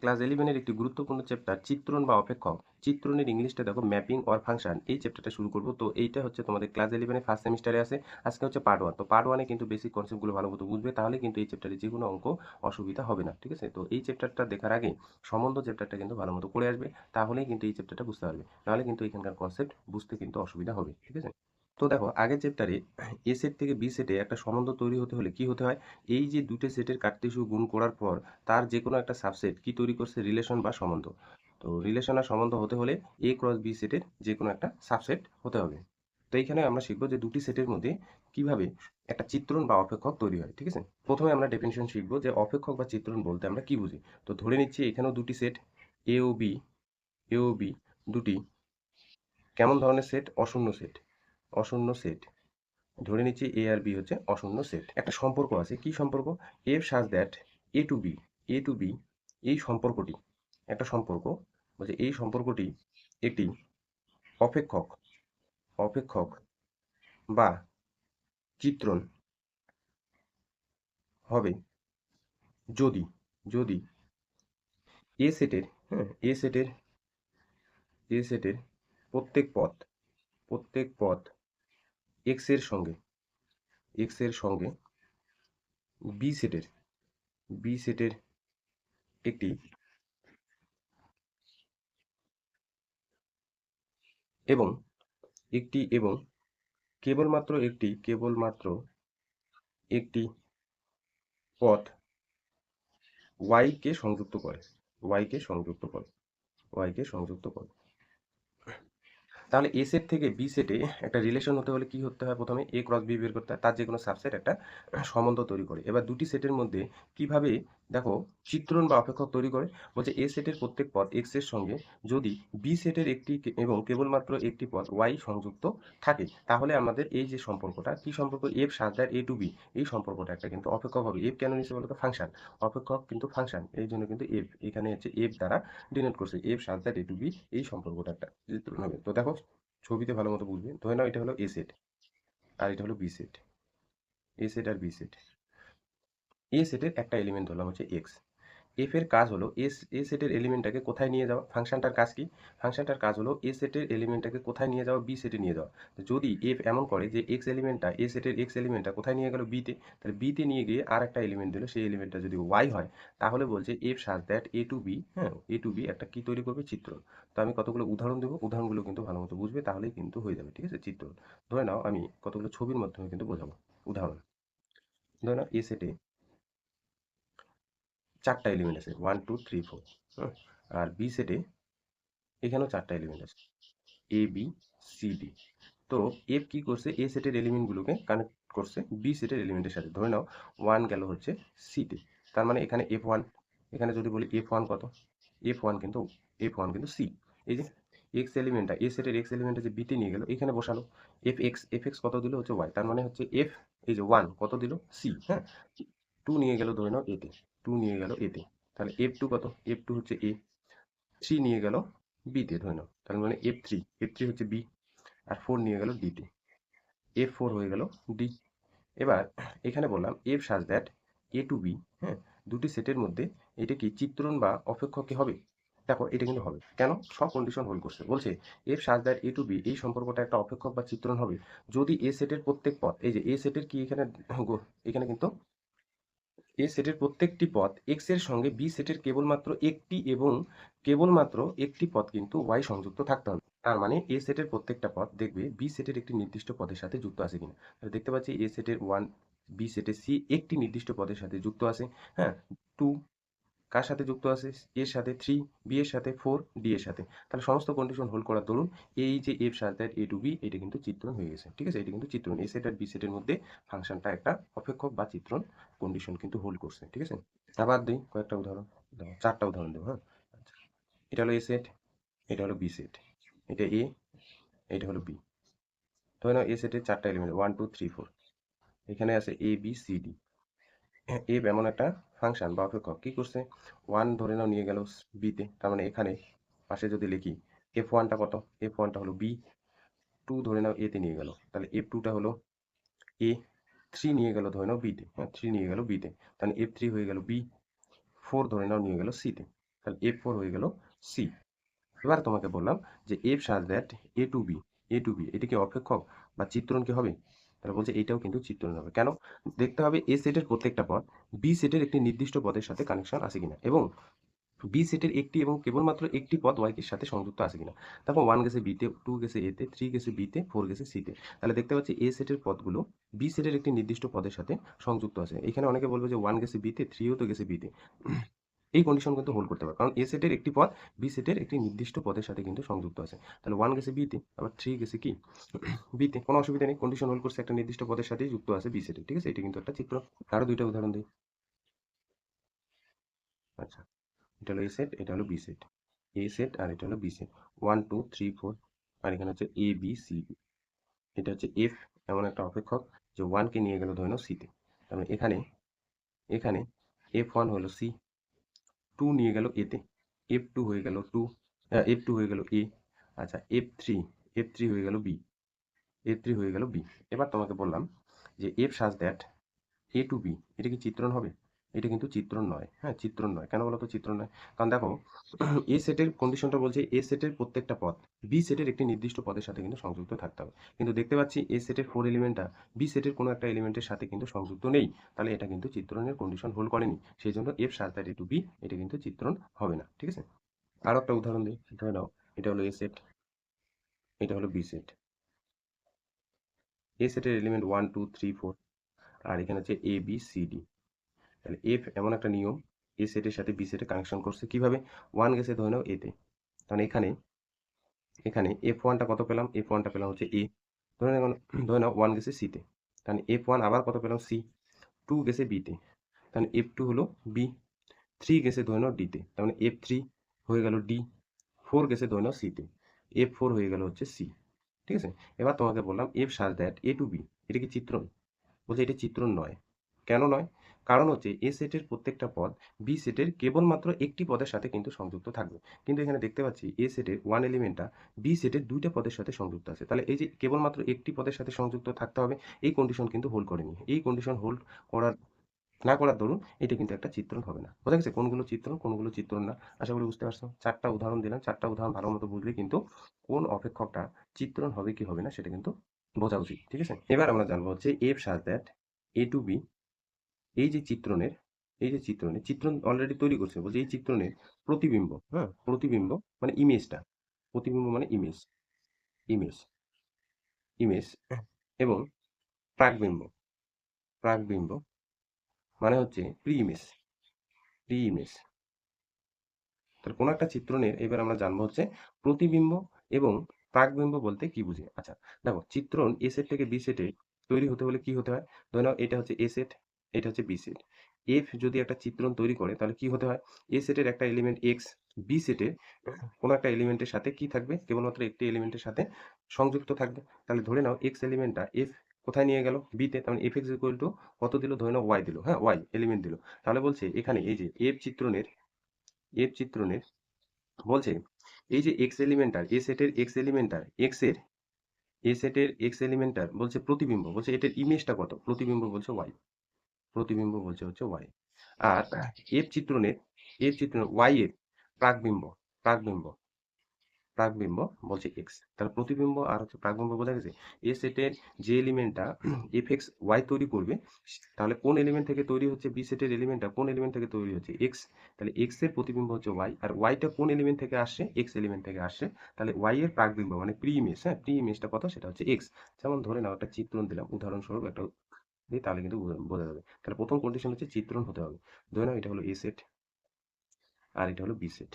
Class 11 একটি গুরুত্বপূর্ণ chapter চিত্রণ বা অপেক্ষক। চিত্রণের ইংলিশটা দেখো ম্যাপিং অর ফাংশন। এই চ্যাপ্টারটা শুরু করব। তো এইটা হচ্ছে তোমাদের ক্লাস 11 ফার্স্ট সেমিস্টারে আছে। আজকে হচ্ছে পার্ট 1। তো পার্ট 1 এ কিন্তু বেসিক কনসেপ্টগুলো ভালোমতো বুঝবে, তাহলে কিন্তু এই চ্যাপ্টারে যেকোনো অঙ্ক অসুবিধা হবে না। ঠিক আছে? তো এই চ্যাপ্টারটা দেখার আগে সম্বন্ধ চ্যাপ্টারটা কিন্তু ভালোমতো পড়ে আসবে, তাহলেই কিন্তু এই চ্যাপ্টারটা বুঝতে পারবে। নাহলে কিন্তু এখানকার কনসেপ্ট বুঝতে কিন্তু অসুবিধা হবে। ঠিক আছে? তো দেখো আগের চ্যাপ্টারে এ সেট থেকে বি সেটে একটা সম্বন্ধ তৈরি হতে হলে কি হতে হয়, এই যে দুটো সেটের কার্টেসীয় গুণ করার পর তার যে কোনো একটা সাবসেট কি তৈরি করছে, রিলেশন বা সম্বন্ধ। তো রিলেশন আর সম্বন্ধ হতে হলে এ ক্রস বি সেটের যে কোনো একটা সাবসেট হতে হবে। তো এইখানে আমরা শিখবো যে দুটি সেটের মধ্যে কিভাবে একটা চিত্রণ বা অপেক্ষক তৈরি হয়। ঠিক আছে? প্রথমে আমরা ডেফিনিশন শিখবো যে অপেক্ষক বা চিত্রণ বলতে আমরা কি বুঝি। তো ধরে নিচ্ছি এখানেও দুটি সেট এ ও বি, এ ও বি দুটি কেমন ধরনের সেট, অশূন্য সেট। অশূন্য সেট ধরে নিচ্ছি এ আর বি হচ্ছে অশূন্য সেট। একটা সম্পর্ক আছে, কি সম্পর্ক, F such that A to B, A to B এই সম্পর্কটি একটা সম্পর্ক, বলছে এই সম্পর্কটি একটি অপেক্ষক, অপেক্ষক বা চিত্রণ হবে যদি, যদি এ সেটের, হ্যাঁ এ সেটের প্রত্যেক পথ, প্রত্যেক পথ এক্স এর সঙ্গে, এক্স এর সঙ্গে বি সেটের, বি সেটের একটি এবং একটি এবং কেবলমাত্র একটি, কেবলমাত্র একটি পথ y কে সংযুক্ত করে, y কে সংযুক্ত করে, y কে সংযুক্ত করে। তাহলে এ সেট থেকে বি সেটে একটা রিলেশন হতে হলে কি করতে হয়, প্রথমে এ ক্রস বি বের করতে হয়, তার যে কোনো সাবসেট একটা সম্বন্ধ তৈরি করে। এবার দুটি সেটের মধ্যে কিভাবে দেখো চিত্রণ বা অপেক্ষক তৈরি করে, বলছে এ সেটের প্রত্যেক পথ এক্স এর সঙ্গে যদি বি সেটের একটি এবং কেবলমাত্র একটি পথ ওয়াই সংযুক্ত থাকে, তাহলে আমাদের এই যে সম্পর্কটা, কি সম্পর্ক, F such that A to B, এই সম্পর্কটা একটা কিন্তু অপেক্ষক হবে। এফ কেন নিচ্ছে বলতো, ফাংশন, অপেক্ষক কিন্তু ফাংশন, এই জন্য কিন্তু এফ এখানে হচ্ছে এফ দ্বারা ডিনোট করছে, F such that A to B, এই সম্পর্কটা একটা চিত্রণ হবে। তো দেখো ছবিতে ভালো মতো বুঝবে। ধরে নাও এটা হলো এ সেট আর এটা হলো বি সেট, এ সেট আর বি সেট। এ সেটের একটা এলিমেন্ট ধরলাম হচ্ছে এক্স। এফ এর কাজ হলো এ সেটের এলিমেন্টটাকে কোথায় নিয়ে যাওয়া, ফাংশনটার কাজ কি, ফাংশনটার কাজ হলো এ সেটের এলিমেন্টটাকে কোথায় নিয়ে যাওয়া, বি সেটে নিয়ে যাওয়া। যদি এফ এমন করে যে এক্স এলিমেন্টটা, এ সেটের এক্স এলিমেন্টটা কোথায় নিয়ে গেল, বিতে, তাহলে বিতে নিয়ে গিয়ে আর একটা এলিমেন্ট দিল, সেই এলিমেন্টটা যদি ওয়াই হয়, তাহলে বলছে F such that A to B, হ্যাঁ এ টু বি একটা কি তৈরি করবে, চিত্রণ। তো আমি কতগুলো উদাহরণ দেবো, উদাহরণগুলো কিন্তু ভালো মতো বুঝবে, তাহলেই কিন্তু হয়ে যাবে। ঠিক আছে? চিত্রণ ধরে নাও আমি কতগুলো ছবির মাধ্যমে কিন্তু বোঝাবো। উদাহরণ, ধরে নাও এ সেটে চারটা এলিমেন্ট আছে, 1 2 3 4, হ্যাঁ, আর বি সেটে এখানেও চারটা এলিমেন্ট আছে, এ বি সি ডি। তো এফ কি করছে, এ সেটের এলিমেন্টগুলোকে কানেক্ট করছে বি সেটের এলিমেন্টের সাথে। ধরে নাও ওয়ান গেল হচ্ছে সিতে, তার মানে এখানে এফ ওয়ান, এখানে যদি বলি এফ ওয়ান কত, এফ ওয়ান কিন্তু, এফ ওয়ান কিন্তু সি। এই যে এক্স এলিমেন্টটা, এ সেটের এক্স এলিমেন্টটা যে বিতে নিয়ে গেল, এখানে বসালো এফ এক্স, এফ এক্স কত দিল হচ্ছে ওয়াই, তার মানে হচ্ছে এফ, এই যে ওয়ান কত দিল সি, হ্যাঁ, টু নিয়ে গেল ধরে নাও এতে, টু নিয়ে গেল এতে, তাহলে এফ টু কত, এফ টু হচ্ছে এ, থ্রি নিয়ে গেল বিতে ধরে নাও, তার মানে এফ থ্রি, এফ থ্রি হচ্ছে বি, আর ফোর নিয়ে গেল ডিতে, এফ ফোর হয়ে গেল ডি। এবার এখানে বললাম F such that A to B, হ্যাঁ, দুটি সেটের মধ্যে এটা কি চিত্রণ বা অপেক্ষক কি হবে, দেখো এটা কিন্তু হবে। কেন, সব কন্ডিশন হোল্ড করছে, বলছে F such that A to B এই সম্পর্কটা একটা অপেক্ষক বা চিত্রণ হবে যদি এ সেটের প্রত্যেক পথ, এই যে এ সেটের কি এখানে এখানে কিন্তু এ সেটের প্রত্যেকটি পথ এক্স এর সঙ্গে বি সেটের কেবলমাত্র একটি এবং কেবলমাত্র একটি পথ কিন্তু ওয়াই সংযুক্ত থাকতে হবে। তার মানে এ সেটের প্রত্যেকটা পথ দেখবে বি সেটের একটি নির্দিষ্ট পদের সাথে যুক্ত আছে কিনা। তাহলে দেখতে পাচ্ছি এ সেটের ওয়ান, বি সেটের সি একটি নির্দিষ্ট পদের সাথে যুক্ত আছে, হ্যাঁ, টু কার সাথে যুক্ত আছে, এর সাথে, থ্রি বি এর সাথে, ফোর ডি এর সাথে। তাহলে সমস্ত কন্ডিশন হোল্ড করার দরুন এই যে F such that A to B, এটা কিন্তু চিত্রণ হয়ে গেছে। ঠিক আছে? এটা কিন্তু চিত্রণ, এ সেট আর বি সেটের মধ্যে ফাংশনটা একটা অপেক্ষক বা চিত্রণ কন্ডিশন কিন্তু হোল্ড করছে। ঠিক আছে? আবার দিই কয়েকটা উদাহরণ, দেখো চারটা উদাহরণ দেবো, হ্যাঁ। আচ্ছা, এটা হলো এ সেট, এটা হলো বি সেট, এটা এ, এটা হলো বি। ধরে নাও এ সেটের চারটা এলিমেন্ট 1 2 3 4, এখানে আছে A B C D. F এমন একটা ফাংশন বা অপেক্ষক, কি করছে, ওয়ান ধরে নাও নিয়ে গেল বিতে, তার মানে এখানে পাশে যদি লিখি এফ ওয়ানটা কত, এফ ওয়ানটা হলো বি, টু ধরে নাও এতে নিয়ে গেল, তাহলে এফ টুটা হলো এ, থ্রি নিয়ে গেল ধরে নাও বিতে, হ্যাঁ থ্রি নিয়ে গেল বিতে, তাহলে এফ থ্রি হয়ে গেল বি, ফোর ধরে নাও নিয়ে গেল সিতে। তাহলে F4 হয়ে গেল সি। এবার তোমাকে বললাম যে F such that A to B, A to B এটা কি অপেক্ষক বা চিত্রণ কি হবে? তাহলে বলছে এটাও কিন্তু চিত্রণ হবে। কেন? দেখতে হবে এ সেটের প্রত্যেকটা পদ বি সেটের একটি নির্দিষ্ট পদের সাথে কানেকশন আছে কিনা, এবং বি সেটের একটি এবং কেবলমাত্র একটি পদ ওয়াই এর সাথে সংযুক্ত আছে কিনা। তারপর 1 গেছে বিতে, 2 গেছে এতে, 3 গেছে বিতে, 4 গেছে সিতে। তাহলে দেখতে পাচ্ছি এ সেটের পদগুলো বি সেটের একটি নির্দিষ্ট পদের সাথে সংযুক্ত আছে। এখানে অনেকে বলবে যে 1 গেছে বিতে, 3 ও তো গেছে বিতে। এই কন্ডিশন কিন্তু হোল্ড করতে পারে, কারণ এ সেটের একটি পদ বি সেটের একটি নির্দিষ্ট পদের সাথে কিন্তু সংযুক্ত আছে। তাহলে 1 গেছে বিতে, আবার 3 গেছে কি বিতে, কোনো অসুবিধা নেই, কন্ডিশন হোল্ড করছে, একটা নির্দিষ্ট পদের সাথেই যুক্ত আছে বি সেটের। ঠিক আছে, এটা কিন্তু একটা চিত্র। আরো দুইটা উদাহরণ দিই। আচ্ছা, এটা হলো এ সেট, এটা হলো বি সেট। এ সেট আর এটা হলো বি সেট, 1 2 3 4, আর এখানে হচ্ছে এ বি সি ডি। এটা হচ্ছে এফ, এমন একটা অপেক্ষক যে 1 কে নিয়ে গেল ধরে নাও সিতে। তাহলে এখানে এখানে F1 হলো সি, 2 নিয়ে গেল এতে, F2 হয়ে গেল 2, F2 হয়ে গেল এ। আচ্ছা, F3 হয়ে গেল বি, F3 হয়ে গেল বি। এবার তোমাকে বললাম যে F such that A to B এটা কি চিত্রণ হবে? এটা কিন্তু চিত্রণ নয়। হ্যাঁ, চিত্রণ নয়। কেন বলো তো চিত্রণ নয়? কারণ দেখো এ সেটের কন্ডিশনটা বলছে এ সেটের প্রত্যেকটা পদ বি সেটের একটি নির্দিষ্ট পদের সাথে কিন্তু সংযুক্ত থাকতে হবে। কিন্তু দেখতে পাচ্ছি এ সেটের 4 এলিমেন্টটা বি সেটের কোনো একটা এলিমেন্টের সাথে কিন্তু সংযুক্ত নেই। তাহলে এটা কিন্তু চিত্রণের কন্ডিশন হোল্ড করেনি। সেই জন্য F such that A to B এটা কিন্তু চিত্রণ হবে না। ঠিক আছে? আরো একটা উদাহরণ দিই। ধরে নাও এটা হলো এ সেট, এটা হলো বি সেট। এ সেটের এলিমেন্ট 1 2 3 4, আর এখানে হচ্ছে এ বি সি ডি। তাহলে এফ এমন একটা নিয়ম, এ সেটের সাথে বি সেটে কানেকশন করছে কিভাবে? 1 গেছে ধরে নাও এতে, তাহলে এখানে এখানে এফ ওয়ানটা কত পেলাম? এফ ওয়ানটা পেলাম হচ্ছে এ। ধরে নাও 1 গেছে সিতে, তাহলে এফ ওয়ান আবার কত পেলাম? সি। 2 গেছে বিতে, তাহলে এফ টু হলো বি। 3 গেছে ধরে নাও ডিতে, তার মানে এফ থ্রি হয়ে গেল ডি। 4 গেছে ধরে নাও সিতে, এফ ফোর হয়ে গেল হচ্ছে সি। ঠিক আছে? এবার তোমাকে বললাম F such that A to B এটা কি চিত্রণ? বলছে এটা চিত্রণ নয়। কেন নয়? কারণ হচ্ছে এ সেটের প্রত্যেকটা পদ বি সেটের কেবলমাত্র একটি পদের সাথে কিন্তু সংযুক্ত থাকবে। কিন্তু এখানে দেখতে পাচ্ছি এ সেটের 1 এলিমেন্টটা বি সেটের 2টা পদের সাথে সংযুক্ত আছে। তাহলে এই যে কেবলমাত্র একটি পদের সাথে সংযুক্ত থাকতে হবে, এই কন্ডিশন কিন্তু হোল্ড করেনি। এই কন্ডিশন হোল্ড করার না করার দরুন এটা কিন্তু একটা চিত্রণ হবে না। বোঝা গেছে কোনগুলো চিত্রণ, কোনগুলো চিত্রণ না? আশা করি বুঝতে পারছো। 4টা উদাহরণ দিলাম, 4টা উদাহরণ ভালো মতো বুঝলে কিন্তু কোন অপেক্ষকটা চিত্রণ হবে কি হবে না সেটা কিন্তু বোঝা উচিত। ঠিক আছে? এবার আমরা জানবো হচ্ছে F such that A to B এই যে চিত্রণের, চিত্রণ অলরেডি তৈরি করছে, বলছে এই চিত্রণের প্রতিবিম্ব, হ্যাঁ প্রতিবিম্ব মানে ইমেজটা, প্রতিবিম্ব মানে ইমেজ, ইমেজ ইমেজ এবং প্রাকবিম্ব, প্রাকবিম্ব মানে হচ্ছে প্রি ইমেজ, প্রি ইমেজ। তাহলে কোনো একটা চিত্রণের এবার আমরা জানবো হচ্ছে প্রতিবিম্ব এবং প্রাকবিম্ব বলতে কি বুঝি। আচ্ছা দেখো, চিত্রণ এ সেট থেকে বি সেটে তৈরি হতে হলে কি হতে হয়? ধরে নাও এটা হচ্ছে এ সেট, এটা হচ্ছে বি সেট। এফ যদি একটা চিত্রণ তৈরি করে তাহলে কি হতে হয়? এ সেটের একটা এলিমেন্ট এক্স বি সেটে কোনো একটা এলিমেন্টের সাথে কি থাকবে? কেবলমাত্র একটি এলিমেন্টের সাথে সংযুক্ত থাকবে। তাহলে ধরে নাও এক্স এলিমেন্টটা এফ কোথায় নিয়ে গেল? বিতে, তার মানে এফ এক্স ইকুয়াল টু কত দিল? ধরে নাও ওয়াই দিল, হ্যাঁ ওয়াই এলিমেন্ট দিল। তাহলে বলছে এখানে এই যে এফ চিত্রণের বলছে এই যে এক্স এলিমেন্টার এ সেটের এক্স এলিমেন্টার এক্স এর এ সেটের এক্স এলিমেন্টার বলছে প্রতিবিম্ব, বলছে এটার ইমেজটা কত? প্রতিবিম্ব বলছে ওয়াই, প্রতিবিম্ব বলছে হচ্ছে ওয়াই। আর এফ চিত্রণের ওয়াই এর প্রাকবিম্ব, প্রাকবিম্ব প্রাকবিম্ব বলছে এক্স। তাহলে প্রতিবিম্ব আর হচ্ছে প্রাকবিম্ব বোঝা গেছে। এ সেটের যে এলিমেন্টটা এফ এক্স ওয়াই তৈরি করবে, তাহলে কোন এলিমেন্ট থেকে তৈরি হচ্ছে? বি সেটের এলিমেন্টটা কোন এলিমেন্ট থেকে তৈরি হচ্ছে? এক্স। তাহলে এক্স এর প্রতিবিম্ব হচ্ছে ওয়াই, আর ওয়াইটা কোন এলিমেন্ট থেকে আসছে? এক্স এলিমেন্ট থেকে আসছে। তাহলে ওয়াই এর প্রাকবিম্ব মানে প্রি ইমেজ, হ্যাঁ প্রি ইমেজটা কত? সেটা হচ্ছে এক্স। যেমন ধরে নাও একটা চিত্রণ দিলাম, উদাহরণস্বরূপ একটা দিই, তাহলে কিন্তু বোঝা যাবে। তাহলে প্রথম কন্ডিশন হচ্ছে চিত্রণ হতে হবে। ধরে নাও এটা হলো এ সেট আর এটা হলো বি সেট,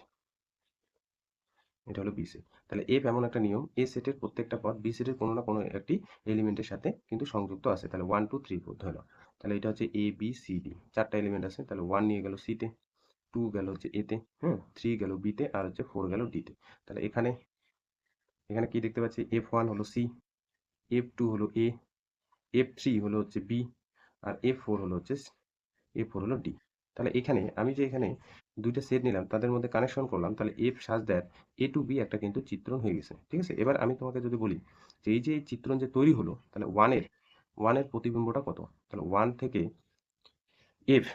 এটা হলো বি সেট। তাহলে এফ এমন একটা নিয়ম, এ সেটের প্রত্যেকটা পদ বি সেটের কোনো না কোনো একটি এলিমেন্টের সাথে কিন্তু সংযুক্ত আছে। তাহলে 1 2 3 4 ধরে নাও। তাহলে এটা হচ্ছে এ বি সি ডি, 4টা এলিমেন্ট আছে। তাহলে 1 নিয়ে গেল সিতে, 2 গেল হচ্ছে এতে, হ্যাঁ 3 গেল বিতে, আর হচ্ছে 4 গেল ডিতে। তাহলে এখানে এখানে কি দেখতে পাচ্ছি? F1 হলো সি, F2 হলো এ, F3 হলো হচ্ছে বি, আর F4 হলো হচ্ছে F4 হলো ডি। তাহলে এখানে আমি যে এখানে দুইটা সেট নিলাম তাদের মধ্যে কানেকশন করলাম, তাহলে F such that A to B একটা কিন্তু চিত্রণ হয়ে গেছে। ঠিক আছে? এবার আমি তোমাকে যদি বলি যে এই যে এই চিত্রণ যে তৈরি হলো, তাহলে ওয়ানের প্রতিবিম্বটা কত? তাহলে 1 থেকে এফ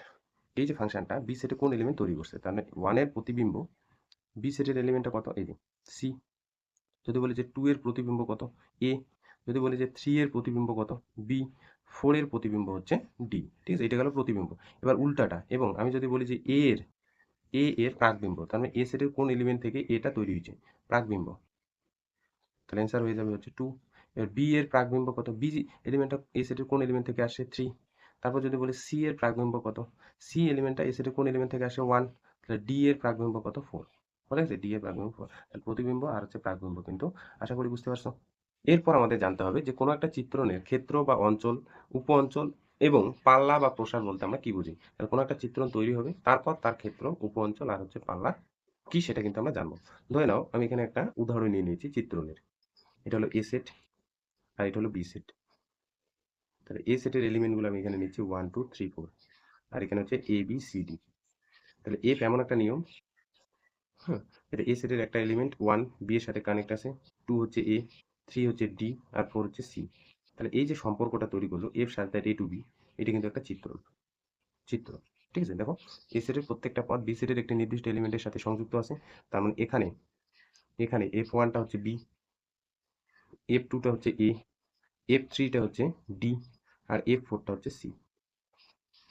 এই যে ফাংশনটা বি সেটে কোন এলিমেন্ট তৈরি করছে, তার মানে 1 এর প্রতিবিম্ব বি সেটের এলিমেন্টটা কত, এই যে সি। যদি বলি যে 2 এর প্রতিবিম্ব কত, এ। যদি বলি যে 3 এর প্রতিবিম্ব কত, বি। 4 এর প্রতিবিম্ব হচ্ছে ডি। ঠিক আছে, এটা গেল প্রতিবিম্ব। এবার উল্টাটা, এবং আমি যদি বলি যে এ এর প্রাকবিম্ব, তার মানে এ সেটের কোন এলিমেন্ট থেকে এটা তৈরি হয়েছে, প্রাকবিম্ব, তাহলে অ্যান্সার হয়ে যাবে হচ্ছে 2। এবার বি এর প্রাকবিম্ব কত, বি এলিমেন্টটা এ সেটের কোন এলিমেন্ট থেকে আসে, 3। তারপর যদি বলি সি এর প্রাকবিম্ব কত, সি এলিমেন্টটা এ সেটের কোন এলিমেন্ট থেকে আসে, 1। তাহলে ডি এর প্রাকবিম্ব কত, 4। ঠিক আছে, ডি এর প্রাকবিম্ব 4। তাহলে প্রতিবিম্ব আর হচ্ছে প্রাকবিম্ব কিন্তু আশা করি বুঝতে পারছো। এরপর আমাদের জানতে হবে যে কোনো একটা চিত্রণের ক্ষেত্র বা অঞ্চল, উপ অঞ্চল এবং পাল্লা বা প্রসার বলতে আমরা কি বুঝি। তাহলে কোনো একটা চিত্রণ তৈরি হবে, তারপর তার ক্ষেত্র, উপ অঞ্চল আর হচ্ছে পাল্লা কি সেটা কিন্তু আমরা জানবো। ধরে নাও আমি এখানে একটা উদাহরণ নিয়ে নিয়েছি চিত্রণের। এটা হলো এ সেট আর এটা হলো বি সেট। তাহলে এ সেটের এলিমেন্টগুলো আমি এখানে নিচ্ছি 1 2 3 4, আর এখানে হচ্ছে এ বি সি ডি। তাহলে এফ এমন একটা নিয়ম, হ্যাঁ, এটা এ সেটের একটা এলিমেন্ট 1 বি এর সাথে কানেক্ট আছে, 2 হচ্ছে এ, 3 হচ্ছে ডি, আর 4 হচ্ছে সি। তাহলে এই যে সম্পর্কটা তৈরি করলো F such that A to B, এটা কিন্তু একটা চিত্র। ঠিক আছে, দেখো এ সেটের প্রত্যেকটা পদ বি সেটের একটি নির্দিষ্ট এলিমেন্টের সাথে সংযুক্ত আছে। তার মানে এখানে এখানে এফ ওয়ানটা হচ্ছে বি, এফ টুটা হচ্ছে এ, এফ থ্রিটা হচ্ছে ডি, আর এফ ফোরটা হচ্ছে সি।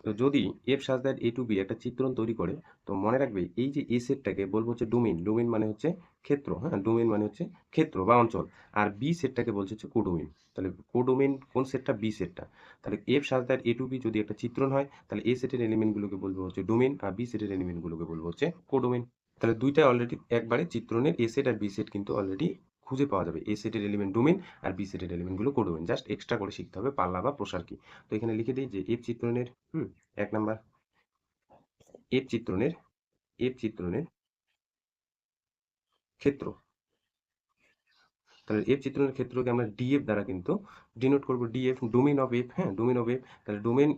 তো যদি F such that A to B একটা চিত্রণ তৈরি করে, তো মনে রাখবে এই যে এ সেটটাকে বলবো হচ্ছে ডোমেইন, ডোমেইন মানে হচ্ছে ক্ষেত্র, হ্যাঁ, ডোমেইন মানে হচ্ছে ক্ষেত্র বা অঞ্চল। আর বি সেটটাকে বলছে হচ্ছে কোডোমেইন। তাহলে কোডোমেইন কোন সেটটা, বি সেটটা। তাহলে F such that A to B যদি একটা চিত্রণ হয়, তাহলে এ সেটের এলিমেন্টগুলোকে বলবো হচ্ছে ডোমেইন, আর বি সেটের এলিমেন্টগুলোকে বলবো হচ্ছে কোডোমেইন। তাহলে দুইটা অলরেডি একবারে চিত্রণের এ সেট আর বি সেট কিন্তু অলরেডি খুঁজে পাওয়া যাবে। এ সেটের এলিমেন্ট ডোমেইন আর বি সেটের এলিমেন্টগুলো কোডোমেইন। জাস্ট এক্সট্রা করে শিখতে হবে পাল্লা বা প্রসার কি। তো এখানে লিখে দিই যে এফ চিত্রণের 1 নাম্বার, এফ চিত্রণের ক্ষেত্র। তাহলে এফ চিত্রণের ক্ষেত্রকে আমরা ডিএফ দ্বারা কিন্তু ডিনোট করব, ডিএফ ডোমেইন অফ এফ, হ্যাঁ, ডোমেইন অফ এফ। তাহলে ডোমেইন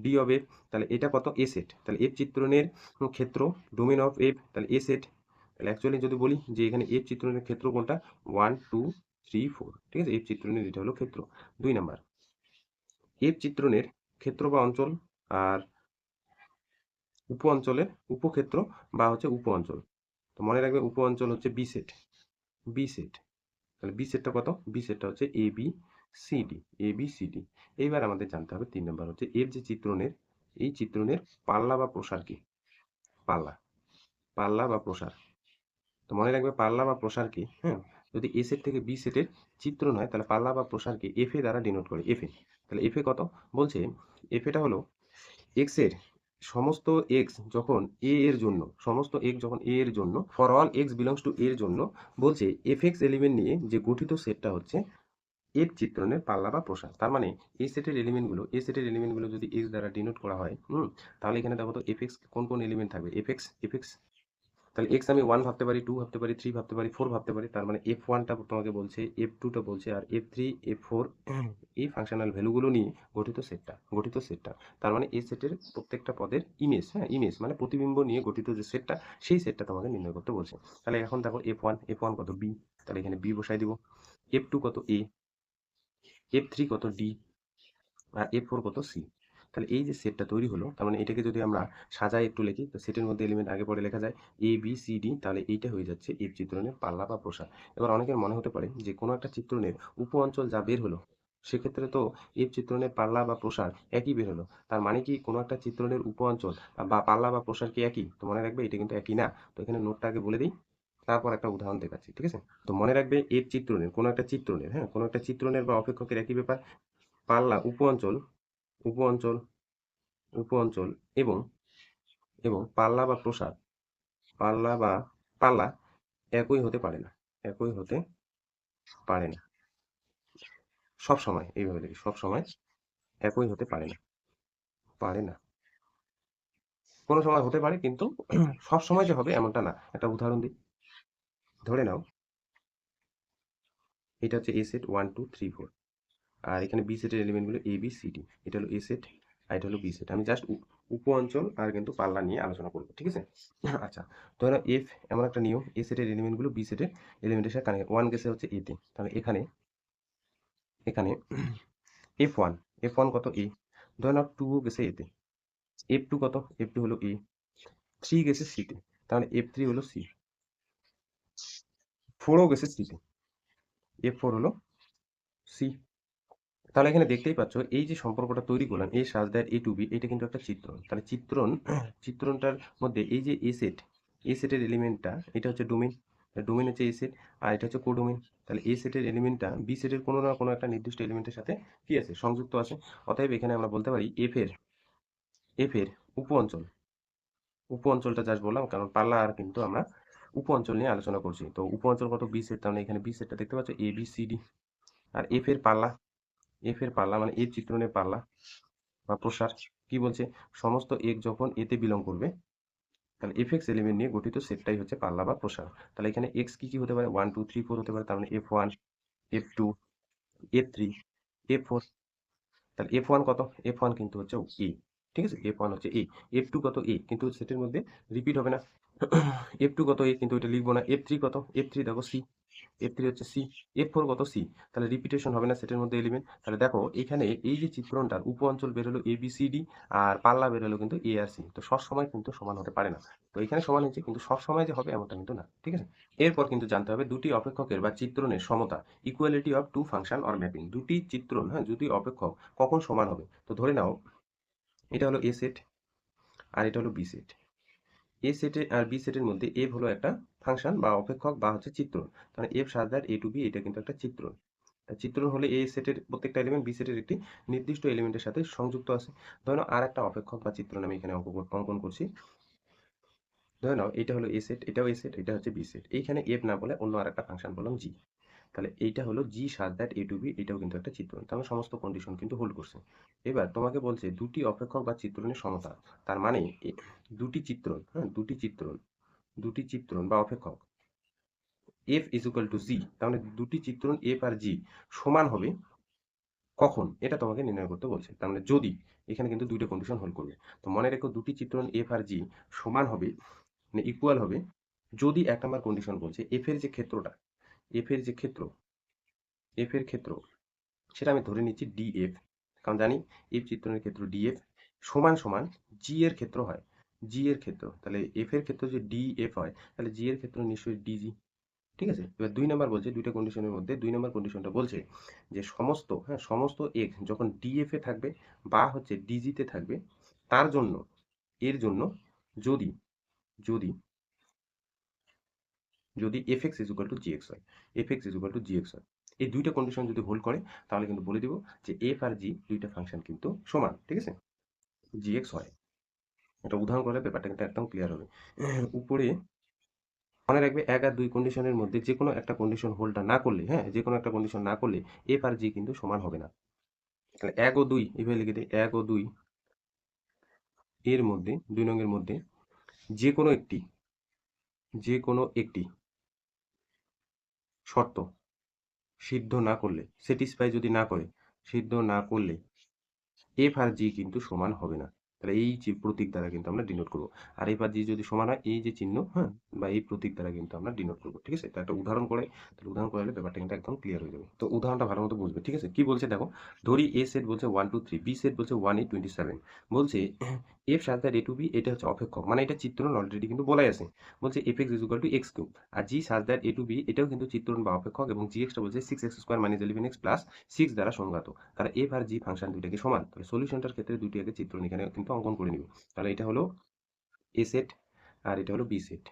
ডি অফ এফ, তাহলে এটা কত, এ সেট। তাহলে এফ চিত্রণের ক্ষেত্র ডোমেইন অফ এফ, তাহলে এ সেট। তাহলে অ্যাকচুয়ালি যদি বলি যে এখানে এফ চিত্রণের ক্ষেত্র কোনটা, 1 2 3 4। ঠিক আছে, এফ চিত্রণের এটা হলো ক্ষেত্র। 2 নাম্বার, এফ চিত্রণের ক্ষেত্র বা অঞ্চল আর উপ অঞ্চলের উপক্ষেত্র বা হচ্ছে উপ অঞ্চল। তো মনে রাখবে উপ অঞ্চল হচ্ছে বি সেট, বি সেট। তাহলে বি সেটটা কত, বি সেটটা হচ্ছে A B C D, A B C D. এইবার আমাদের জানতে হবে 3 নাম্বার হচ্ছে এর যে চিত্রণের, এই চিত্রণের পাল্লা বা প্রসার কি, পাল্লা, পাল্লা বা প্রসার। তো মনে রাখবে পাল্লা বা প্রসার কি, হ্যাঁ, যদি এ সেট থেকে বি সেটের চিত্রণ হয়, তাহলে পাল্লা বা প্রসার কি এফ এ দ্বারা ডিনোট করে, এফ এ। তাহলে এফ এ কত বলছে, এফ এটা হলো এক্স এর সমস্ত এক্স যখন এ এর জন্য, সমস্ত এক্স যখন এ এর জন্য, for all x belongs to এর জন্য, বলছে এফ এক্স এলিমেন্ট নিয়ে যে গঠিত সেটটা হচ্ছে এফ চিত্রণের পাল্লা বা প্রসার। তার মানে এই সেটের এলিমেন্টগুলো, এই সেটের এলিমেন্টগুলো যদি এক্স দ্বারা ডিনোট করা হয়, তাহলে এখানে দেখো তো এফ এক্স কোন কোন এলিমেন্ট থাকবে, এফ এক্স, এফ এক্স। তাহলে এক্স আমি 1 ভাবতে পারি, 2 ভাবতে পারি, 3 ভাবতে পারি, 4 ভাবতে পারি। তার মানে এফ ওয়ানটা তোমাকে বলছে, এফ টুটা বলছে, আর এফ থ্রি, এফ ফোর, এই ফাংশনাল ভ্যালুগুলো নিয়ে গঠিত সেটটা। তার মানে এই সেটের প্রত্যেকটা পদের ইমেজ, হ্যাঁ, ইমেজ মানে প্রতিবিম্ব নিয়ে গঠিত যে সেটটা, সেই সেটটা তোমাকে নির্ণয় করতে বলছে। তাহলে এখন দেখো এফ ওয়ান কত, বি। তাহলে এখানে বি বসাই দিব। এফ টু কত, এ। এফ থ্রি কত, ডি। আর এফ ফোর কত, সি। তাহলে এই যে সেটটা তৈরি হলো, তার মানে এটাকে যদি আমরা সাজাই একটু লিখি, তো সেটের মধ্যে এলিমেন্ট আগে পরে লেখা যায় এ বি সি ডি। তাহলে এইটা হয়ে যাচ্ছে এফ চিত্রণের পাল্লা বা প্রসার। এবার অনেকের মনে হতে পারে যে কোনো একটা চিত্রণের উপ অঞ্চল যা বের হলো, সেক্ষেত্রে তো এফ চিত্রণের পাল্লা বা প্রসার একই বের হলো। তার মানে কি কোনো একটা চিত্রণের উপ অঞ্চল বা পাল্লা বা প্রসার কি একই? তো মনে রাখবে এটা কিন্তু একই না। তো এখানে নোটটা আগে বলে দিই, তারপর একটা উদাহরণ দেখাচ্ছি, ঠিক আছে। তো মনে রাখবে এফ চিত্রণের কোনো একটা চিত্রণের, হ্যাঁ, কোনো একটা চিত্রণের বা অপেক্ষকের একই ব্যাপার। পাল্লা, উপ অঞ্চল, উপ অঞ্চল, উপ অঞ্চল এবং পাল্লা বা প্রসার, পাল্লা বা পাল্লা একই হতে পারে না, একই হতে পারে না। সব সময় এইভাবে লিখি, সব সময় একই হতে পারে না, পারে না। কোনো সময় হতে পারে কিন্তু সব সময় যে হবে এমনটা না। একটা উদাহরণ দিই, ধরে নাও এটা হচ্ছে এ সেট 1 2 3 4, আর এখানে বি সেটের এলিমেন্টগুলো এ বি সি ডি। এটা হলো এ সেট আর এটা হলো বি সেট। আমি জাস্ট উপ অঞ্চল আর কিন্তু পাল্লা নিয়ে আলোচনা করবো, ঠিক আছে। আচ্ছা, ধরে নাও এফ এমন একটা নিয়ম, এ সেটের এলিমেন্টগুলো বি সেটের এলিমেন্টের সাথে কানেক্ট, ওয়ান গেছে হচ্ছে এতে। তাহলে এখানে এখানে এফ ওয়ান, এফ ওয়ান কত, এ। ধরে নাও টু গেছে এতে, F2 কত? F2 হলো A, 3 গেছে C তে, তাহলে F3 হলো C, 4ও গেছে C তে, F4 হলো C। তাহলে এখানে দেখতেই পাচ্ছ এই যে সম্পর্কটা তৈরি করলাম A such that A to B, এটা কিন্তু একটা চিত্রণ। তাহলে চিত্রণটার মধ্যে এই যে A সেটের এলিমেন্টটা এটা হচ্ছে ডোমেইন, ডোমেইন হচ্ছে A সেট, আর এটা হচ্ছে কোডোমেইন। তাহলে A সেটের এলিমেন্টটা B সেটের কোনো না কোনো একটা নির্দিষ্ট এলিমেন্টের সাথে কি আছে? সংযুক্ত আছে। অতএব এখানে আমরা বলতে পারি F এর উপ অঞ্চলটা জাস্ট বললাম, কারণ পাল্লা আর কিন্তু আমরা উপ অঞ্চল নিয়ে আলোচনা করছি। তো উপ অঞ্চল কত? B সেট, তাহলে এখানে B সেটটা দেখতে পাচ্ছ A B C D। R F এর পাল্লা মানে এর চিত্রণের পাল্লা বা প্রসার কি বলছে? সমস্ত এক যখন এতে বিলং করবে, তাহলে এফএক্স এলিমেন্ট নিয়ে গঠিত সেটটাই হচ্ছে পাল্লা বা প্রসার। তাহলে এখানে এক্স কি কি হতে পারে? 1 2 3 4 হতে পারে, তার মানে F1 F2 F3 F4। তাহলে F1 কত? F1 কিন্তু হচ্ছে এ, ঠিক আছে, F1 হচ্ছে এ। F2 কত? এ, কিন্তু সেটের মধ্যে রিপিট হবে না। F2 কত? এ, কিন্তু এটা লিখবো না। F3 কত? F3 দেখো সি, F3 হচ্ছে সি। F4 কত? সি। তাহলে রিপিটেশন হবে না সেটের মধ্যে এলিমেন্ট। তাহলে দেখো এখানে এই যে চিত্রণটার উপ অঞ্চল বের হলো এ বি সি ডি, আর পাল্লা বের হলো কিন্তু এ আর সি। তো সবসময় কিন্তু সমান হতে পারে না। তো এখানে সমান হয়েছে, কিন্তু সবসময় যে হবে এমনটা কিন্তু না, ঠিক আছে। এরপর কিন্তু জানতে হবে দুটি অপেক্ষকের বা চিত্রণের সমতা, equality of two function or mapping. দুটি চিত্রণ, হ্যাঁ, দুটি অপেক্ষক কখন সমান হবে? তো ধরে নাও এটা হলো এ সেট আর এটা হলো বি সেট। এ সেটে আর বি সেটের মধ্যে এফ হলো একটা ফাংশন বা অপেক্ষক বা হচ্ছে চিত্রণ। তাহলে F such that A to B, এটা কিন্তু একটা চিত্রণ। চিত্রণ হলে এ সেটের প্রত্যেকটা এলিমেন্ট বি সেটের একটি নির্দিষ্ট এলিমেন্টের সাথে সংযুক্ত আছে। ধরে নাও আর একটা অপেক্ষক বা চিত্রণ আমি এখানে অঙ্কন করছি। ধরে নাও এটা হলো এ সেট, এটাও এ সেট, এটা হচ্ছে বি সেট। এইখানে এফ না বলে অন্য আর একটা ফাংশন বললাম জি। তাহলে এইটা হলো জি such that A to B, এটাও কিন্তু একটা চিত্রণ। তাহলে সমস্ত কন্ডিশন কিন্তু হোল্ড করছে। এবার তোমাকে বলছে দুটি অপেক্ষক বা চিত্রণের সমতা। তার মানে দুটি চিত্রণ, হ্যাঁ, দুটি চিত্রণ বা অপেক্ষক এফ ইজ ইকুয়াল টু জি, তাহলে দুটি চিত্রণ এফ আর জি সমান হবে কখন? এটা তোমাকে নির্ণয় করতে বলছে। তার মানে যদি, এখানে কিন্তু দুইটা কন্ডিশন হোল্ড করবে। তো মনে রেখো দুটি চিত্রণ এফ আর জি সমান হবে, মানে ইকুয়াল হবে, যদি এক নম্বর কন্ডিশন বলছে এফ এর যে ক্ষেত্রটা, এফ এর যে ক্ষেত্র, এফ এর ক্ষেত্র সেটা আমি ধরে নিচ্ছি ডিএফ, কারণ জানি এফ চিত্রণের ক্ষেত্র ডিএফ সমান সমান জি এর ক্ষেত্র হয়, জি এর ক্ষেত্র। তাহলে এফ এর ক্ষেত্র যে ডিএফ হয়, তাহলে জি এর ক্ষেত্র নিশ্চয়ই ডিজি, ঠিক আছে। এবার 2 নাম্বার বলছে, দুইটা কন্ডিশনের মধ্যে 2 নাম্বার কন্ডিশনটা বলছে যে সমস্ত, হ্যাঁ, সমস্ত এক্স যখন ডিএফ এ থাকবে বা হচ্ছে ডিজি তে থাকবে, তার জন্য, এর জন্য যদি যদি যদি fx is equal two gx হয়, fx is equal two gx হয়, এই দুইটা কন্ডিশন যদি হোল্ড করে, তাহলে কিন্তু বলে দিব যে f আর g দুইটা ফাংশন কিন্তু সমান, ঠিক আছে, gx হয়। এটা উদাহরণ করলে ব্যাপারটা কিন্তু একদম ক্লিয়ার হবে। উপরে মনে রাখবে 1 আর 2 কন্ডিশনের মধ্যে যে কোনো একটা কন্ডিশন হোল্ড না করলে, হ্যাঁ, যে কোনো একটা কন্ডিশন না করলে এফ আর জি কিন্তু সমান হবে না। তাহলে 1 ও 2 এভাবে লিখে দিই, 1 ও 2 এর মধ্যে, 2 নং এর মধ্যে যে কোনো একটি, যে কোনো একটি শর্ত সিদ্ধ না করলে, স্যাটিসফাই যদি না করে, সিদ্ধ না করলে এফ আর জি কিন্তু সমান হবে না। তাহলে এই যে প্রতীক দ্বারা কিন্তু আমরা ডিনোট করবো। আর এফ আর জি যদি সমান হয়, এই যে চিহ্ন, হ্যাঁ, বা এই প্রতীক দ্বারা কিন্তু আমরা ডিনোট করবো, ঠিক আছে। তো একটা উদাহরণ করে, তাহলে উদাহরণ করলে ব্যাপারটা কিন্তু একদম ক্লিয়ার হয়ে যাবে। তো উদাহরণটা ভালো মতো বুঝবে, ঠিক আছে। কি বলছে দেখো, ধরি এ সেট বলছে 1 2 3, বি সেট বলছে 1 8 27। বলছে F such that A to B, এটা হচ্ছে অপেক্ষক, মানে এটা চিত্রণ অলরেডি কিন্তু বলাই আছে। বলছে F X is equal to X cube. আর G such that A to B, এটাও কিন্তু চিত্রণ বা অপেক্ষক, এবং জি এক্সটা বলছে 6 x square minus 11 x plus 6 দ্বারা সংজ্ঞাত। তাহলে এফ আর জি ফাংশন দুইটাকে সমান। তাহলে সলিউশনটার ক্ষেত্রে দুইটি আগে চিত্রণ এখানে কিন্তু অঙ্কন করে নিব। তাহলে এটা হলো এ সেট আর এটা হলো বি সেট।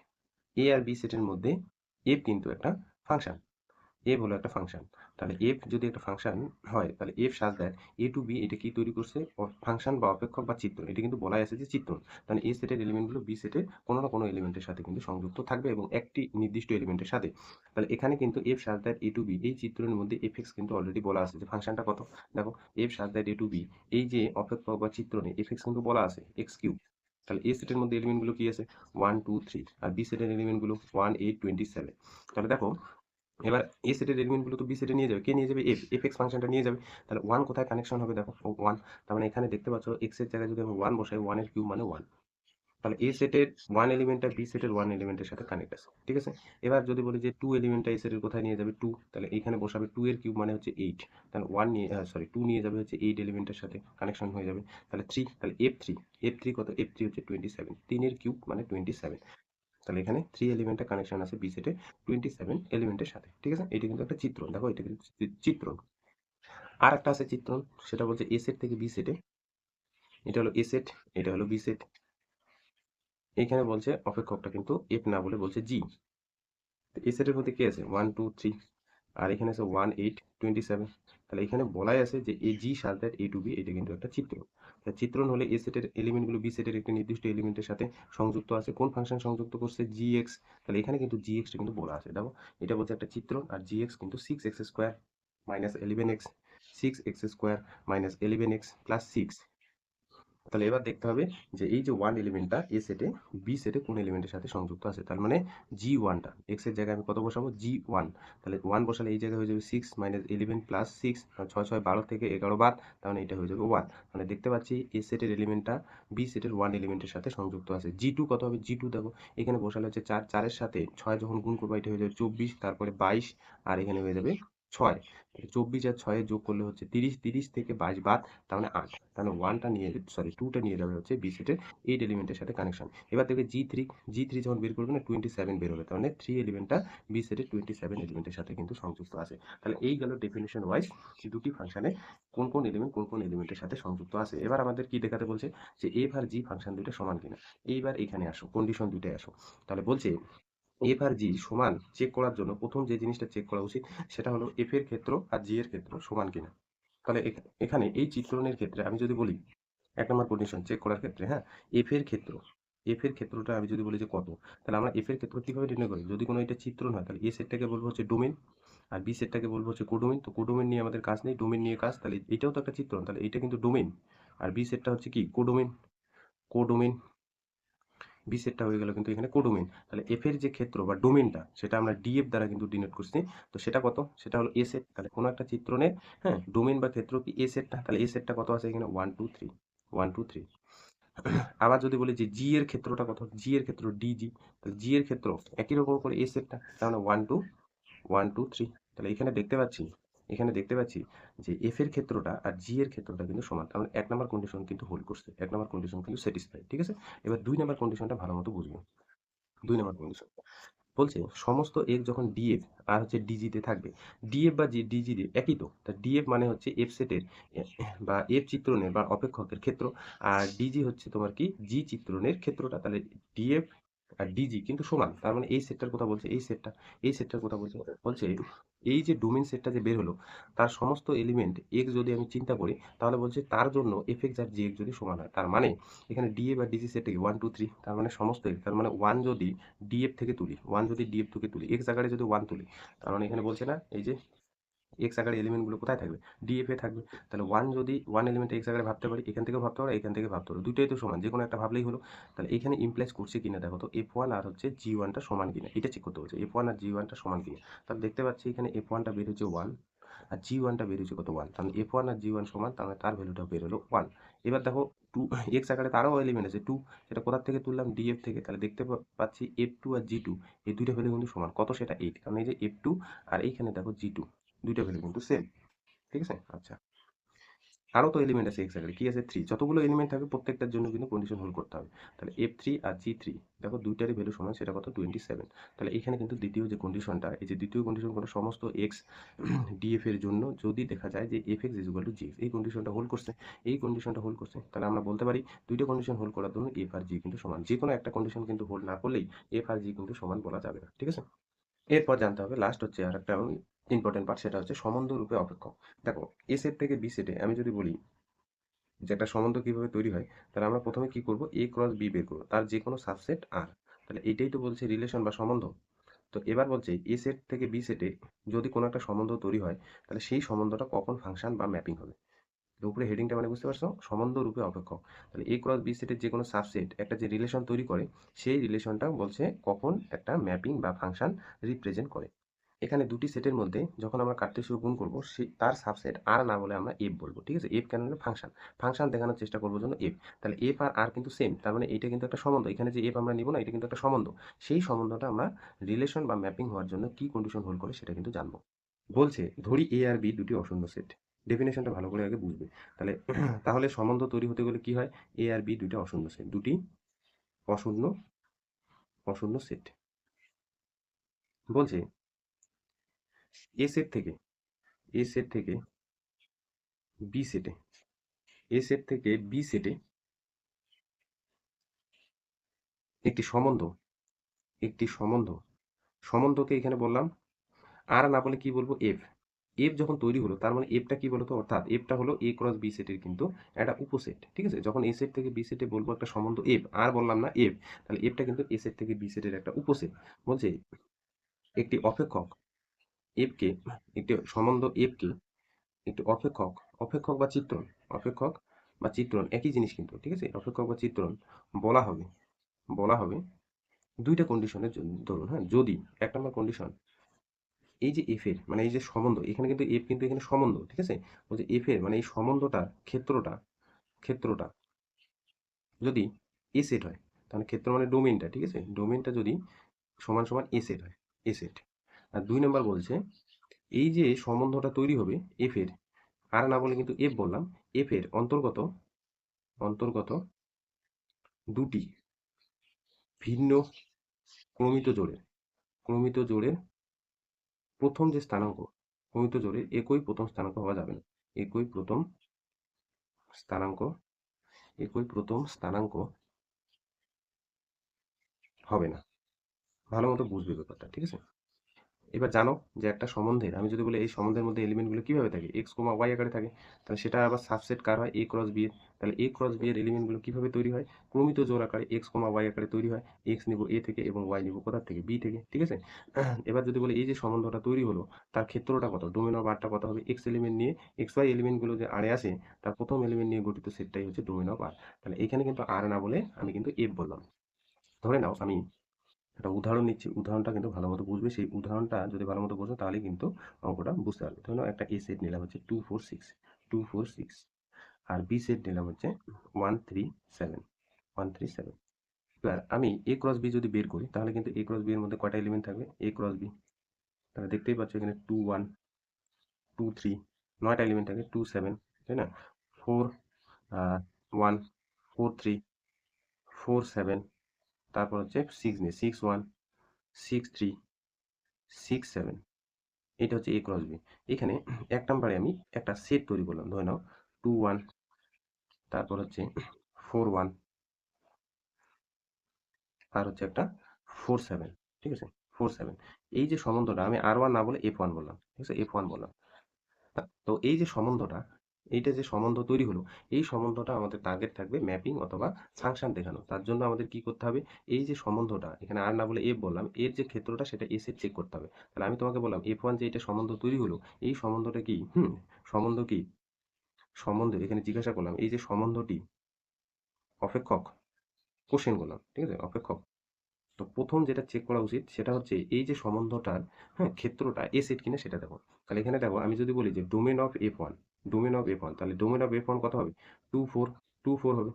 এ আর বি সেটের মধ্যে এফ কিন্তু একটা ফাংশন, এফ হলো একটা ফাংশন। তাহলে এফ যদি একটা ফাংশন হয়, তাহলে F such that A to B, এটা কি তৈরি করছে? ফাংশন বা অপেক্ষক বা চিত্রণ। এটা কিন্তু বলাই আছে যে চিত্রণ। তাহলে এ সেটের এলিমেন্টগুলো বি সেটের কোনো না কোনো এলিমেন্টের সাথে কিন্তু সংযুক্ত থাকবে, এবং একটি নির্দিষ্ট এলিমেন্টের সাথে। তাহলে এখানে কিন্তু F such that A to B, এই চিত্রণের মধ্যে এফ এক্স কিন্তু অলরেডি বলা আছে যে ফাংশনটা কত। দেখো F such that A to B, এই যে অপেক্ষক বা চিত্রণে এফ এক্স কিন্তু বলা আছে এক্স কিউব। তাহলে এ সেটের মধ্যে এলিমেন্টগুলো কি আছে? 1 2 3, আর বি সেটের এলিমেন্টগুলো 1 8 27। তাহলে দেখো এবার এ সেটের এলিমেন্ট গুলো তো বি সেটে নিয়ে যাবে, কে নিয়ে যাবে? এফ, এফ এক্স ফাংশনটা নিয়ে যাবে। তাহলে ওয়ান কোথায় কানেকশন হবে? দেখো ও ওয়ান, তার মানে এখানে দেখতে পাচ্ছ এক্স এর জায়গায় যদি আমি ওয়ান বসাই, ওয়ান এর কিউব মানে ওয়ান, তাহলে এ সেটের ওয়ান এলিমেন্টটা বি সেটের ওয়ান এলিমেন্টের সাথে কানেক্ট আছে, ঠিক আছে। এবার যদি বলি যে টু এলিমেন্টটা এ সেটের কোথায় নিয়ে যাবে, টু, তাহলে এখানে বসাবে টু এর কিউব মানে হচ্ছে এইট, তাহলে ওয়ান নিয়ে টু নিয়ে যাবে হচ্ছে এইট এলিমেন্টের সাথে কানেকশন হয়ে যাবে। তাহলে থ্রি, তাহলে এফ থ্রি কত, এফ থ্রি হচ্ছে 27, তিনের কিউব মানে 27, তাহলে এখানে থ্রি এলিমেন্টের কানেকশন আছে বি সেটে 27 এলিমেন্টের সাথে, ঠিক আছে। এটা কিন্তু একটা চিত্রণ, দেখো এটা কিন্তু চিত্রণ। আর একটা আছে চিত্রণ, সেটা বলছে এ সেট থেকে বি সেটে, এটা হলো এ সেট, এটা হলো বি সেট। এখানে বলছে অপেক্ষকটা কিন্তু এফ না বলে বলছে জি। এ সেটের মধ্যে কি আছে, ওয়ান টু থ্রি, আর এখানে আছে 1 8 27, তাহলে এখানে বলাই আছে যে এ জি such that A to B, এটা কিন্তু একটা চিত্রণ। চিত্রণ হলে এ সেটের এলিমেন্টগুলো বি সেটের একটি নির্দিষ্ট এলিমেন্টের সাথে সংযুক্ত আছে, কোন ফাংশন সংযুক্ত করছে, জি এক্স। তাহলে এখানে কিন্তু জি এক্সটা কিন্তু বলা আছে, দেখো এটা বলছে একটা চিত্রণ, আর জি এক্স কিন্তু 6x square minus 11x, 6x square minus 11x plus 6। তাহলে এবার দেখতে হবে যে এই যে ওয়ান এলিমেন্টটা এ সেটে বি সেটে কোন এলিমেন্টের সাথে সংযুক্ত আছে, তার মানে জি ওয়ানটা, এক্স এর জায়গায় আমি কত বসাবো, জি ওয়ান। তাহলে ওয়ান বসালে এই জায়গায় হয়ে যাবে 6 - 11 প্লাস 6, 6 6 12 থেকে 11 বাদ, তার মানে এটা হয়ে যাবে ওয়ান। মানে দেখতে পাচ্ছি এ সেটের এলিমেন্টটা বি সেটের ওয়ান এলিমেন্টের সাথে সংযুক্ত আছে। জি টু কত হবে, জি টু দেখো এখানে বসালে হচ্ছে 4, 4 এর সাথে 6 যখন গুণ করবো এটা হয়ে যাবে 24, তারপরে 22, আর এখানে হয়ে যাবে 6। 24 আর 6 যোগ করলে হচ্ছে 30, 30 থেকে 22 বাদ, তার মানে 8। তাহলে ওয়ানটা নিয়ে টুটা নিয়ে যাবে হচ্ছে বি সেটের এইট এলিমেন্টের সাথে কানেকশন। এবার দেখবে জি থ্রি যখন বের করবে না 27 বের হবে, তার মানে থ্রি এলিমেন্টটা বি সেটের 27 এলিমেন্টের সাথে কিন্তু সংযুক্ত আছে। তাহলে এই গেল ডেফিনেশন ওয়াইজ দুটি ফাংশনে কোন কোন এলিমেন্ট কোন কোন এলিমেন্টের সাথে সংযুক্ত আছে। এবার আমাদের কি দেখাতে বলছে যে এফ আর জি ফাংশন দুটো সমান কিনা। এইবার এখানে আসো, কন্ডিশন দুইটাই আসো। তাহলে বলছে এফ আর জি সমান চেক করার জন্য প্রথম যে জিনিসটা চেক করা উচিত সেটা হলো এফ এর ক্ষেত্র আর জি এর ক্ষেত্র সমান কিনা। তাহলে এখানে এই চিত্রণের ক্ষেত্রে আমি যদি বলি এক নম্বর কন্ডিশন চেক করার ক্ষেত্রে, হ্যাঁ, এফ এর ক্ষেত্র, এফ এর ক্ষেত্রটা আমি যদি বলি যে কত, তাহলে আমরা এফ এর ক্ষেত্র কিভাবে নির্ণয় করি, যদি কোনো এটা চিত্রণ হয় তাহলে এ সেটটাকে বলবো হচ্ছে ডোমেন, আর বি সেটটাকে বলবো হচ্ছে কোডোমেন। তো কোডোমেন নিয়ে আমাদের কাজ নেই, ডোমেন নিয়ে কাজ। তাহলে এটাও তো একটা চিত্রণ, তাহলে এটা কিন্তু ডোমেন, আর বি সেটটা হচ্ছে কি কোডোমেন, কোডোমেন। বি সেটটা হয়ে গেল কিন্তু এখানে কোডোমেন। তাহলে এফ এর যে ক্ষেত্র বা ডোমেনটা সেটা আমরা ডিএফ দ্বারা কিন্তু ডিনোট করছি। তো সেটা কত, সেটা হলো এ সেট। তাহলে কোনো একটা চিত্রণের, হ্যাঁ, ডোমেন বা ক্ষেত্র কি এ সেটটা, তাহলে এ সেটটা কত আছে এখানে 1 2 3, 1 2 3। আবার যদি বলি যে জি এর ক্ষেত্রটা কত, জি এর ক্ষেত্র ডিজি, তাহলে জি এর ক্ষেত্র একই রকম করে এ সেটটা, তার মানে 1 2 1 2 3। তাহলে এখানে দেখতে পাচ্ছি যে এফ এর ক্ষেত্রটা আর জি এর ক্ষেত্রটা কিন্তু সমান, তার মানে এক নম্বর কন্ডিশন কিন্তু হোল্ড করছে, এক নম্বর কন্ডিশন কিন্তু স্যাটিসফাই, ঠিক আছে। এবার দুই নম্বর কন্ডিশনটা ভালো মতো বুঝবো। দুই নম্বর কন্ডিশন বলছে সমস্ত এফ যখন ডিএফ আর হচ্ছে ডিজিতে থাকবে, ডিএফ বা ডিজি একই তো, তা ডিএফ মানে হচ্ছে এফ সেটের বা এফ চিত্রণের বা অপেক্ষকের ক্ষেত্র, আর ডিজি হচ্ছে তোমার কি জি চিত্রণের ক্ষেত্রটা। তাহলে ডিএফ আর ডিজি কিন্তু সমান, তার মানে এই সেটটার কথা বলছে, এই সেটটার কথা বলছে। বলছে এই যে ডোমেন সেটটা যে বের হলো তার সমস্ত এলিমেন্ট এক্স যদি আমি চিন্তা করি, তাহলে বলছে তার জন্য এফ এক্স আর জি এক্স যদি সমান হয়, তার মানে এখানে ডিএফ আর ডিজি সেট থেকে 1 2 3, তার মানে সমস্ত x, তার মানে ওয়ান যদি ডিএফ থেকে তুলি, ওয়ান যদি ডিএফ থেকে তুলি, এক্স আকারে যদি ওয়ান তুলি, তার মানে এখানে বলছে না এই যে এক্স আকারে এলিমেন্টগুলো কোথায় থাকবে, ডিএফ এ থাকবে। তাহলে ওয়ান যদি ওয়ান এলিমেন্ট এক্স আকারে ভাবতে পারি, এখান থেকেও ভাবতে পারো, এখান থেকে ভাবতে পারো, দুটোই তো সমান, যে কোনো একটা ভাবলেই হলো। তাহলে এখানে ইমপ্লাইজ করছে কিনা দেখো তো, এফ ওয়ান আর হচ্ছে জি ওয়ানটা সমান কিনা, এটা চেক করতে বলছে, এফ ওয়ান আর জি ওয়ানটা সমান কিনা। তাহলে দেখতে পাচ্ছি এখানে এফ ওয়ানটা বের হচ্ছে ওয়ান, আর জি ওয়ানটা বের হচ্ছে কত, ওয়ান। তাহলে এফ ওয়ান আর জি ওয়ান সমান, তার মানে তার ভ্যালুটা বের হলো ওয়ান। এবার দেখো টু, এক্স আকারে তারও এলিমেন্ট আছে টু, সেটা কোথা থেকে তুললাম, ডিএফ থেকে। তাহলে দেখতে পাচ্ছি এফ টু আর জি টু এই দুইটা ভ্যালু কিন্তু সমান, কত, সেটা 8, কারণ এই যে এফ টু আর এইখানে দেখো জি টু, দুইটা ভ্যালু কিন্তু সেম, ঠিক আছে। আচ্ছা, আরও তো এলিমেন্ট আছে এক্স আকারে, কি আছে, থ্রি। যতগুলো এলিমেন্ট থাকবে প্রত্যেকটার জন্য কিন্তু কন্ডিশন হোল্ড করতে হবে। তাহলে এফ থ্রি আর জি থ্রি দেখো দুইটারই ভ্যালু সমান, সেটা কত, 27। তাহলে এখানে কিন্তু দ্বিতীয় যে কন্ডিশনটা, এই যে দ্বিতীয় কন্ডিশন কোনো সমস্ত এক্স ডিএফ এর জন্য যদি দেখা যায় যে F X is equal two G x, এই কন্ডিশনটা হোল্ড করছে, এই কন্ডিশনটা হোল্ড করছে, তাহলে আমরা বলতে পারি দুইটা কন্ডিশন হোল্ড করার জন্য এফ আর জি কিন্তু সমান। যে কোনো একটা কন্ডিশন কিন্তু হোল্ড না করলেই এফ আর জি কিন্তু সমান বলা যাবে না, ঠিক আছে। এরপর জানতে হবে লাস্ট হচ্ছে আর একটা ইম্পর্টেন্ট পার্ট, সেটা হচ্ছে সম্বন্ধ রূপে অপেক্ষক। দেখো এ সেট থেকে বি সেটে আমি যদি বলি যে একটা সম্বন্ধ কিভাবে তৈরি হয়, তাহলে আমরা প্রথমে কি করব, এ ক্রস বি বের করবো, তার যে কোনো সাবসেট আর। তাহলে এটাই তো বলছে রিলেশন বা সম্বন্ধ। তো এবার বলছে এ সেট থেকে বি সেটে যদি কোনো একটা সম্বন্ধ তৈরি হয়, তাহলে সেই সম্বন্ধটা কখন ফাংশন বা ম্যাপিং হবে। তো উপরে হেডিংটা মানে বুঝতে পারছো, সম্বন্ধ রূপে অপেক্ষক। তাহলে এ ক্রস বি সেটের যে কোনো সাবসেট একটা যে রিলেশন তৈরি করে, সেই রিলেশনটা বলছে কখন একটা ম্যাপিং বা ফাংশন রিপ্রেজেন্ট করে। এখানে দুটি সেটের মধ্যে যখন আমরা কার্টেসীয় গুণ করবো তার সাবসেট আর না বলে আমরা এফ বলবো, ঠিক আছে? এফ কেন হলো ফাংশন দেখানোর চেষ্টা করবো জন্য এফ। তাহলে এফ আর আর কিন্তু সেম, তার মানে এটা কিন্তু একটা সম্বন্ধ। এখানে যে এফ আমরা নিব না, এটা কিন্তু একটা সম্বন্ধ। সেই সম্বন্ধটা আমরা রিলেশন বা ম্যাপিং হওয়ার জন্য কি কন্ডিশন হোল্ড করে সেটা কিন্তু জানবো। বলছে ধরি এ আর বি দুটি অশূন্য সেট। ডেফিনেশনটা ভালো করে আগে বুঝবে। তাহলে তাহলে সম্বন্ধ তৈরি হতে গেলে কি হয়? এ আর বি দুইটা অশূন্য সেট, দুটি অশূন্য অশূন্য সেট। বলছে এ সেট থেকে এ সেট থেকে বি সেটে এ সেট থেকে বি সেটে একটি সম্বন্ধ একটি সম্বন্ধ সম্বন্ধকে এখানে বললাম আর না বলে কি বলবো এফ। এফ যখন তৈরি হলো তার মানে এফটা কি বলতো, অর্থাৎ এফটা হলো এ ক্রস বি সেটের কিন্তু একটা উপসেট, ঠিক আছে? যখন এ সেট থেকে বি সেটে বলবো একটা সম্বন্ধ এফ, আর বললাম না এফ, তাহলে এফটা কিন্তু এ সেট থেকে বি সেটের একটা উপসেট। বলছে একটি অপেক্ষক এফকে একটি সম্বন্ধ এফকে একটি অপেক্ষক অপেক্ষক বা চিত্রণ অপেক্ষক বা চিত্রণ একই জিনিস কিন্তু, ঠিক আছে? অপেক্ষক বা চিত্রণ বলা হবে বলা হবে দুইটা কন্ডিশনের জন্য। ধরুন, হ্যাঁ, যদি এক নম্বর কন্ডিশন, এই যে এফ এর মানে এই যে সম্বন্ধ, এখানে কিন্তু এফ কিন্তু এখানে সম্বন্ধ, ঠিক আছে? বলছে এফ এর মানে এই সম্বন্ধটার ক্ষেত্রটা যদি এ সেট হয়, তাহলে ক্ষেত্র মানে ডোমেইনটা, ঠিক আছে? ডোমেইনটা যদি সমান সমান এ সেট হয়, এ সেট। আর দুই নম্বর বলছে এই যে সম্বন্ধটা তৈরি হবে এফ এর, আর না বলে কিন্তু এফ বললাম, এফ এর অন্তর্গত দুটি ভিন্ন ক্রমিত জোড়ের প্রথম যে স্থানাঙ্ক, ক্রমিত জোড়ের একই প্রথম স্থানাঙ্ক হওয়া যাবে না। একই প্রথম স্থানাঙ্ক একই প্রথম স্থানাঙ্ক হবে না। ভালো মতো বুঝবে ব্যাপারটা, ঠিক আছে? এবার জানো যে একটা সম্বন্ধের, আমি যদি বলি এই সম্বন্ধের মধ্যে এলিমেন্টগুলো কিভাবে থাকে, এক্স কমা ওয়াই আকারে থাকে, তাহলে সেটা আবার সাবসেট কার হয়? এ ক্রস বি এর। তাহলে এ ক্রস বি এর এলিমেন্টগুলো কিভাবে তৈরি হয়? ক্রমিত জোড় আকারে এক্স কমা ওয়াই আকারে তৈরি হয়। এক্স নিব এ থেকে এবং ওয়াই নিব কোথা থেকে? বি থেকে, ঠিক আছে? এবার যদি বলি এই যে সম্বন্ধটা তৈরি হলো তার ক্ষেত্রটা কত, ডোমেন অফ আরটা কত হবে? এক্স এলিমেন্ট নিয়ে এক্স ওয়াই এলিমেন্টগুলো যে আরে আসে তার প্রথম এলিমেন্ট নিয়ে গঠিত সেটটাই হচ্ছে ডোমেন অফ আর। তাহলে এখানে কিন্তু আর না বলে আমি কিন্তু এফ বললাম। ধরে নাও আমি একটা উদাহরণ নিচ্ছি, উদাহরণটা কিন্তু ভালো মতো বুঝবে। সেই উদাহরণটা যদি ভালো মতো বোঝো তাহলে কিন্তু অঙ্কটা বুঝতে পারবে। ধরুন একটা এ সেট নিলাম হচ্ছে 2 4 6 আর বি সেট নিলাম হচ্ছে 1 3 7 এবার আমি এ ক্রস বি যদি বের করি তাহলে কিন্তু এ ক্রস বি এর মধ্যে কয়টা এলিমেন্ট থাকবে? এ ক্রস বি, তাহলে দেখতেই পাচ্ছ এখানে 2 1 2 3, 9টা এলিমেন্ট থাকে, 2 7, তাই না? 4 1 4 3 4 7, তারপর হচ্ছে 6 নিয়ে 6 1 6 3 6 7, এটা হচ্ছে এ ক্রস বি। এখানে এক নম্বরে আমি একটা সেট তৈরি করলাম, ধরে নাও 2 1, তারপর হচ্ছে 4 1, আর হচ্ছে একটা 4 7, ঠিক আছে? 4 7, এই যে সম্বন্ধটা আমি আর 1 না বলে F1 বললাম, ঠিক আছে? F1 বললাম। তো এই যে সম্বন্ধটা, এইটা যে সম্বন্ধ তৈরি হলো, এই সম্বন্ধটা আমাদের টার্গেট থাকবে ম্যাপিং অথবা ফাংশন দেখানো। তার জন্য আমাদের কি করতে হবে? এই যে সম্বন্ধটা এখানে আর না বলে এফ বললাম, এর যে ক্ষেত্রটা সেটা এস এর চেক করতে হবে। তাহলে আমি তোমাকে বললাম F1 যে এটা সম্বন্ধ তৈরি হলো, এই সম্বন্ধটা কি? সম্বন্ধ কি? সম্বন্ধ এখানে জিজ্ঞাসা করলাম এই যে সম্বন্ধটি অপেক্ষক, কোশ্চেন করলাম, ঠিক আছে? অপেক্ষক। তো প্রথম যেটা চেক করা উচিত সেটা হচ্ছে এই যে সম্বন্ধটার, হ্যাঁ, ক্ষেত্রটা এ সেট কিনা সেটা দেখো। তাহলে এখানে দেখো আমি যদি বলি যে ডোমেন অফ এফ ওয়ান, তাহলে ডোমেন অফ এফ ওয়ান কত হবে? 2 4 হবে।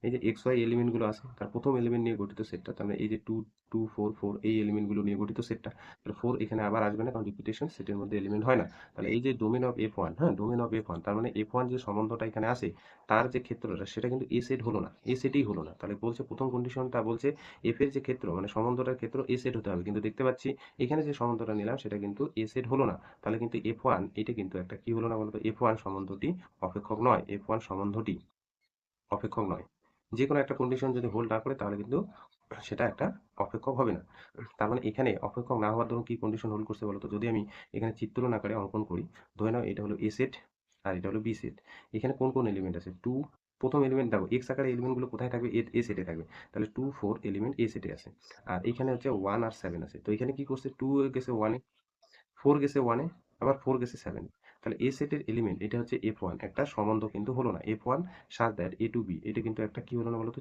এই যে এক্স ওয়াই এলিমেন্টগুলো আছে তার প্রথম এলিমেন্ট নিয়ে গঠিত সেটটা, তার মানে এই যে 2 2 4 4 এই এলিমেন্টগুলো নিয়ে গঠিত সেটটা, তাহলে 4 এখানে আবার আসবে না কারণ রিপিটেশন সেটের মধ্যে এলিমেন্ট হয় না। তাহলে এই যে ডোমেন অফ এফ ওয়ান, হ্যাঁ, ডোমেন অফ এফ ওয়ান, তার মানে এফ ওয়ান যে সম্বন্ধটা এখানে আসে তার যে ক্ষেত্রটা সেটা কিন্তু এ সেট হলো না, এ সেটেই হলো না। তাহলে বলছে প্রথম কন্ডিশনটা বলছে এফ এর যে ক্ষেত্র মানে সম্বন্ধটার ক্ষেত্র এ সেট হতে হবে, কিন্তু দেখতে পাচ্ছি এখানে যে সম্বন্ধটা নিলাম সেটা কিন্তু এ সেট হলো না। তাহলে কিন্তু এফ ওয়ান এটা কিন্তু একটা কি হলো না বলতো? এফ ওয়ান সম্বন্ধটি অপেক্ষক নয়, এফ ওয়ান সম্বন্ধটি অপেক্ষক নয়। যে কোনো একটা কন্ডিশন যদি হোল্ড না করে তাহলে কিন্তু সেটা একটা অপেক্ষক হবে না। তার মানে এখানে অপেক্ষক না হওয়ার ধরুন কি কন্ডিশন হোল্ড করছে বলতো? যদি আমি এখানে চিত্রণ আকারে অঙ্কন করি, ধরে নাও এটা হলো এ সেট আর এটা হলো বি সেট। এখানে কোন কোন এলিমেন্ট আছে? প্রথম এলিমেন্ট দেখো এক্স আকারে এলিমেন্টগুলো কোথায় থাকবে? এ সেটে থাকবে। তাহলে 2 4 এলিমেন্ট এ সেটে আছে। আর এখানে হচ্ছে 1 আর 7 আছে। তো এখানে কি করছে? 2 গেছে 1 এ, 4 গেছে 1 এ, আবার 4 গেছে 7 এ। তাহলে এ সেটের এলিমেন্ট এটা হচ্ছে F1, একটা সম্বন্ধ কিন্তু হলো না। F1 such that A to B, এটা কিন্তু একটা কি হলো না বলতো?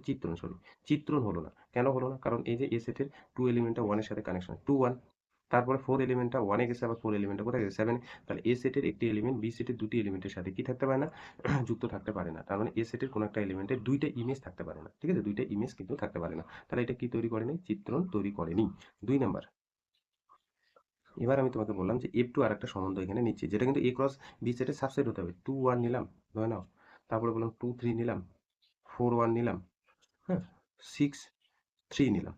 চিত্রণ হলো না। কেন হলো না? কারণ এই যে এ সেটের 2 এলিমেন্টটা 1 এর সাথে কানেকশন, 2 1। তারপরে 4 এলিমেন্টটা 1 এ গেছে, আবার 4 এলিমেন্টটা কোথায় গেছে 7 এ। তাহলে এ সেটের একটি এলিমেন্ট বি সেটের দুটি এলিমেন্টের সাথে কি থাকতে পারে না, যুক্ত থাকতে পারে না। তার মানে এ সেটের কোনো একটা এলিমেন্টের দুইটা ইমেজ থাকতে পারে না, ঠিক আছে, দুইটা ইমেজ কিন্তু থাকতে পারে না। তাহলে এটা কি তৈরি করেনি, চিত্রণ তৈরি করেনি। 2 নাম্বার। এবার আমি তোমাকে বললাম যে F2 আর একটা সম্বন্ধ এখানে নিচ্ছি, যেটা কিন্তু A ক্রস B সেটের সাবসেট হতে হবে। 2 1 নিলাম, ধরে নাও। তারপরে বললাম 2 3 নিলাম, 4 1 নিলাম, হ্যাঁ, 6 3 নিলাম।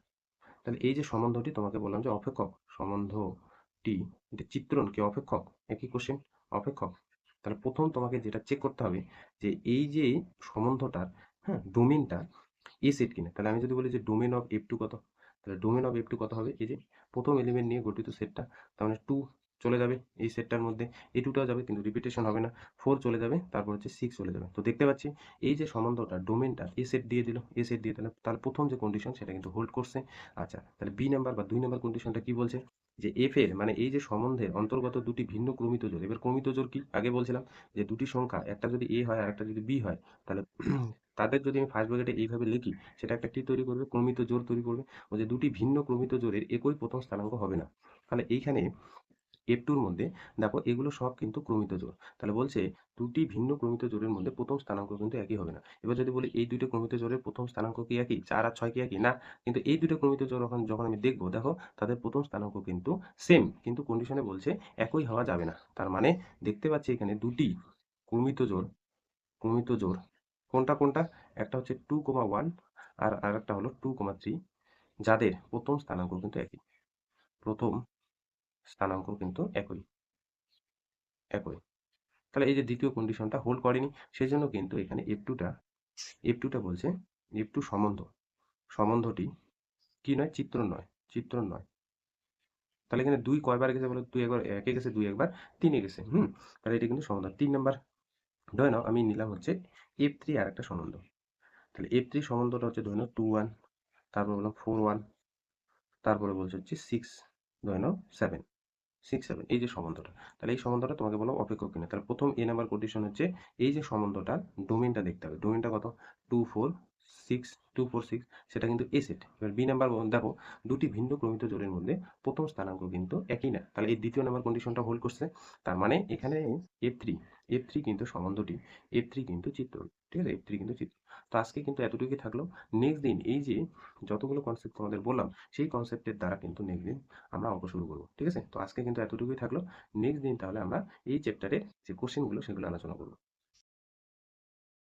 তাহলে এই যে সম্বন্ধটি তোমাকে বললাম যে অপেক্ষক সম্বন্ধটি, এটা চিত্রণ কি অপেক্ষক, একই কোশ্চেন, অপেক্ষক। তাহলে প্রথম তোমাকে যেটা চেক করতে হবে যে এই যে সম্বন্ধটার, হ্যাঁ, ডোমেনটা এ সেট কিনা। তাহলে আমি যদি বলি যে ডোমেন অফ F2 কত, তাহলে ডোমেন অফ F2 কত হবে, এই যে প্রথম এলিমেন্ট নিয়ে গঠিত সেটটা, তার মানে 2 চলে যাবে এই সেটটার মধ্যে, এই 2টাও যাবে কিন্তু রিপিটেশন হবে না, 4 চলে যাবে, তারপর হচ্ছে 6 চলে যাবে। তো দেখতে পাচ্ছি এই যে সম্বন্ধটা ডোমেনটা এ সেট দিয়ে দিল, এ সেট দিয়ে দিলে তার প্রথম যে কন্ডিশন সেটা কিন্তু হোল্ড করছে। আচ্ছা, তাহলে বি নাম্বার বা 2 নাম্বার কন্ডিশনটা কি বলছে, যে এফ এর মানে এই যে সম্বন্ধের অন্তর্গত দুটি ভিন্ন ক্রমিত জোড়। এবার ক্রমিত জোড় কি, আগে বলছিলাম যে দুটি সংখ্যা, একটা যদি এ হয় আর একটা যদি বি হয়, তাহলে তাদের যদি আমি ফার্স্ট ব্র্যাকেটে এইভাবে লিখি, সেটা একটা কি তৈরি করবে, ক্রমিত জোড় তৈরি করবে। ও যে দুটি ভিন্ন ক্রমিত জোড়ের একই প্রথম স্থানাঙ্ক হবে না। তাহলে এইখানে F2 এর মধ্যে দেখো এগুলো সব কিন্তু ক্রমিত জোড়। তাহলে বলছে দুটি ভিন্ন ক্রমিত জোড়ের মধ্যে প্রথম স্থানাঙ্ক কিন্তু একই হবে না। এবার যদি বলি এই দুটো ক্রমিত জোড়ের প্রথম স্থানাঙ্ক কি একই, 4 আর 6 কি একই না, কিন্তু এই দুটো ক্রমিত জোড় যখন আমি দেখবো, দেখো তাদের প্রথম স্থানাঙ্ক কিন্তু সেম, কিন্তু কন্ডিশনে বলছে একই হওয়া যাবে না। তার মানে দেখতে পাচ্ছি এখানে দুটি ক্রমিত জোড়, ক্রমিত জোড় কোনটা কোনটা, একটা হচ্ছে 2,1 আর আরেকটা হলো 2,3, যাদের প্রথম স্থানাঙ্ক কিন্তু একই, প্রথম স্থানাঙ্ক কিন্তু একই, একই। তাহলে এই যে দ্বিতীয় কন্ডিশনটা হোল্ড করেনি, সেজন্য কিন্তু এখানে F2টা বলছে F2 সম্বন্ধটি কি নয়, চিত্রণ নয়, চিত্রণ নয়। তাহলে এখানে 2 কয়বার গেছে বলো, 2 একবার 1 এ গেছে, 2 একবার 3 এ গেছে। তাহলে এটা কিন্তু সমাধান। 3 নাম্বার, ধরে নাও আমি নিলাম হচ্ছে F3 আর একটা সম্বন্ধ। তাহলে F3 সম্বন্ধটা হচ্ছে ধরে নাও 2 1, তারপর বললাম 4 1, তারপরে বলছে হচ্ছে 6, ধরে নাও 7, 6 7, এই যে সম্বন্ধটা। তাহলে এই সম্বন্ধটা তোমাকে বললাম অপেক্ষক কিনা। তাহলে প্রথম এ নাম্বার কন্ডিশন হচ্ছে এই যে সম্বন্ধটা ডোমেনটা দেখতে হবে, ডোমেনটা কত, 2 4 6, 2 4 6, সেটা কিন্তু এ সেট। এবার বি নাম্বার দেখো দুটি ভিন্ন ক্রমিত জোড়ের মধ্যে প্রথম স্থানাঙ্ক কিন্তু একই না। তাহলে এই দ্বিতীয় নাম্বার কন্ডিশনটা হোল্ড করছে। তার মানে এখানে F3 কিন্তু সম্বন্ধটি, F3 কিন্তু চিত্র, ঠিক আছে, F3 কিন্তু চিত্র। তো আজকে কিন্তু এতটুকুই থাকলো। নেক্সট দিন এই যে যতগুলো কনসেপ্ট তোমাদের বললাম, সেই কনসেপ্টের দ্বারা কিন্তু নেক্সট দিন আমরা অঙ্ক শুরু করবো, ঠিক আছে। তো আজকে কিন্তু এতটুকুই থাকলো। নেক্সট দিন তাহলে আমরা এই চ্যাপ্টারের যে কোশ্চেনগুলো সেগুলো আলোচনা করবো।